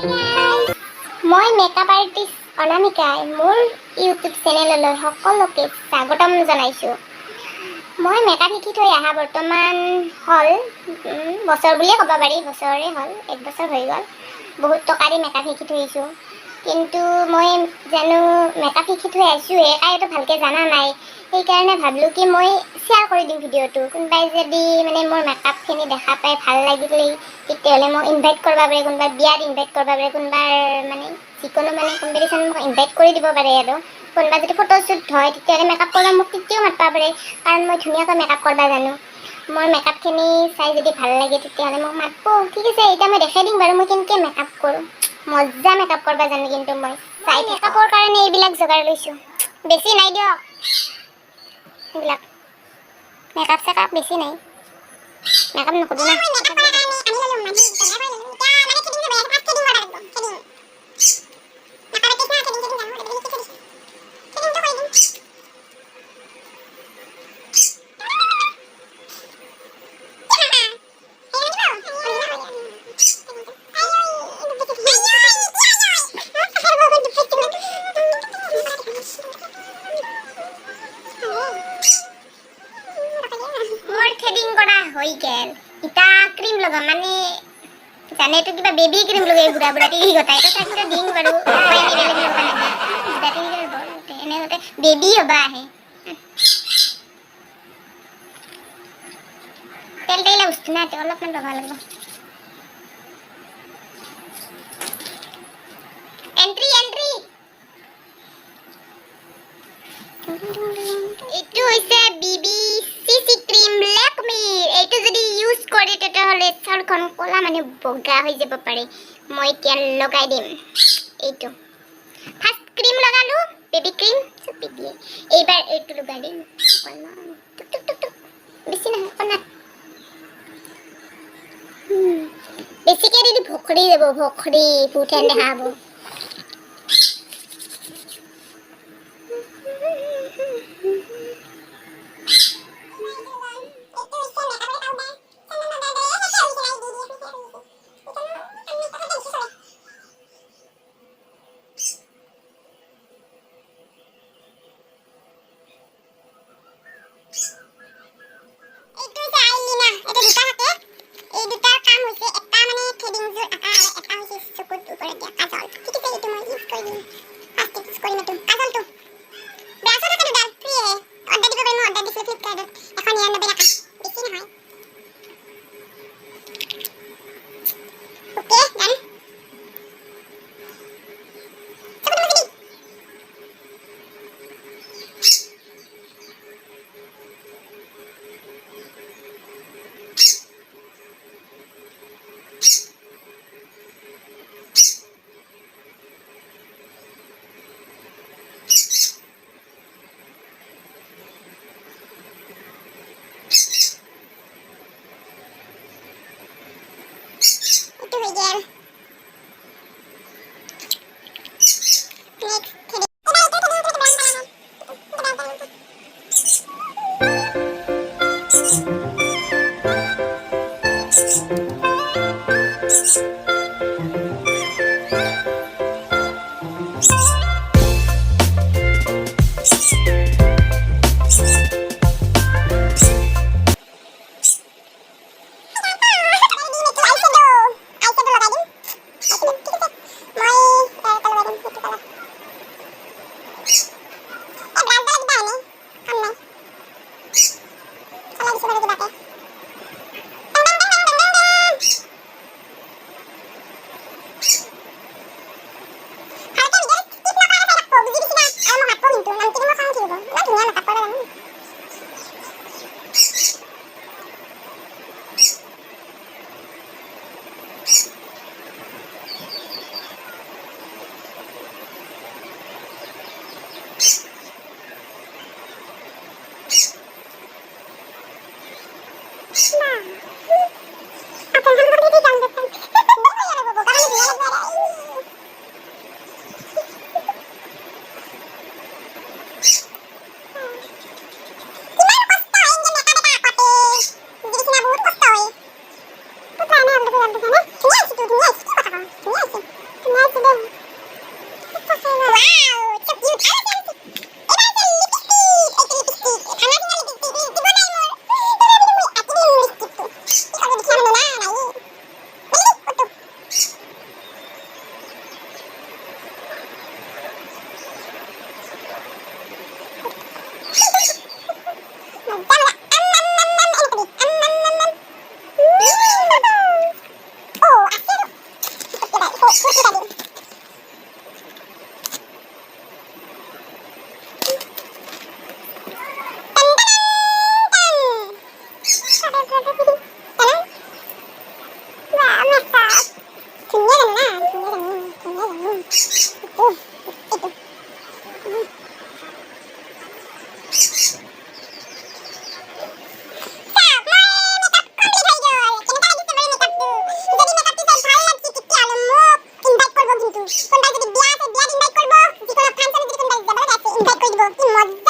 মই makeup artist অনামিকাই মোৰ YouTube চেনেললৈ সকলোকে স্বাগতম জনাইছোঁ। মই মেকআপ শিকি থৈ অহা বৰ্তমান হ'ল বছৰ বুলিয়ে ক'ব পাৰি, বছৰে হ'ল, 1 বছৰ হৈ গ'ল। বহুত টকা দি মেকআপ শিকি থৈ আহিছোঁ, কিন্তু মই জানো মেকআপ শিকি থৈ আহিছোঁহে, কাইতো ভালকৈ জানা নাই। সেইকাৰণে ভাবিলোঁ কি মই শ্বেয়াৰ কৰি দিম ভিডিঅ'টো। কোনোবাই যদি মানে মোৰ মেকআপখিনি দেখা পাই ভাল লাগিলে তেতিয়াহ'লে মোক ইনভাইট কৰিব পাৰে, কোনোবাই বিয়াত ইনভাইট কৰিব পাৰে, কোনোবাৰ মানে যিকোনো মানে কম্পিটিশ্যন মোক ইনভাইট কৰি দিব পাৰে। আৰু কোনোবা যদি ফটোশ্বুট হয় তেতিয়াহ'লে মেকআপ কৰিব মোক তেতিয়াও মাতিব পাৰে, কাৰণ মই ধুনীয়াকৈ মেকআপ কৰিব জানো। মোৰ মেকআপখিনি চাই যদি ভাল লাগে তেতিয়াহ'লে মোক মাতিব। ঠিক আছে, এতিয়া মই দেখাই দিম বাৰু মই কেনেকৈ মেকআপ কৰোঁ। মজা মেকআপ কৰিব জানো কিন্তু মই চাই মেকআপৰ কাৰণে এইবিলাক যোগাৰ লৈছোঁ। বেছি নাই দিয়ক, এইবিলাক মেকআপ চেকআপ বেছি নাই, মেকআপ নকৰোঁ না। মোৰ থ্ৰেডিং কৰা হৈ গ'ল, এতিয়া ক্ৰীম লগাম, মানে জানে এইটো কিবা বেবী ক্ৰীম লগাই বুঢ়া বুঢ়া তিৰি গতাই, তথাপিতো দিম বাৰু এনেতে বেবী হ'বা আহে। তেল তেলা বস্তু না, অলপমান লগাব লাগিব। এন্ট্ৰি এন্ট্ৰি, এইটো হৈছে বিবি চিচি ক্ৰীম লেকমিৰ। এইটো যদি ইউজ কৰে তেতিয়াহ'লে ছালখন ক'লা মানে বগা হৈ যাব পাৰে। মই এতিয়া লগাই দিম এইটো। ফাৰ্ষ্ট ক্ৰীম লগালোঁ, বেবী ক্ৰীম চুপি দিয়ে। এইবাৰ এইটো লগাই দিম, টুক টুক টুক টুক, বেছি নহয় অকণমান। বেছিকৈ দিলে ভখৰি যাব, ভখৰি ভূতেন দেখা হ'ব। ইনভাইট কৰি দিব কি মজা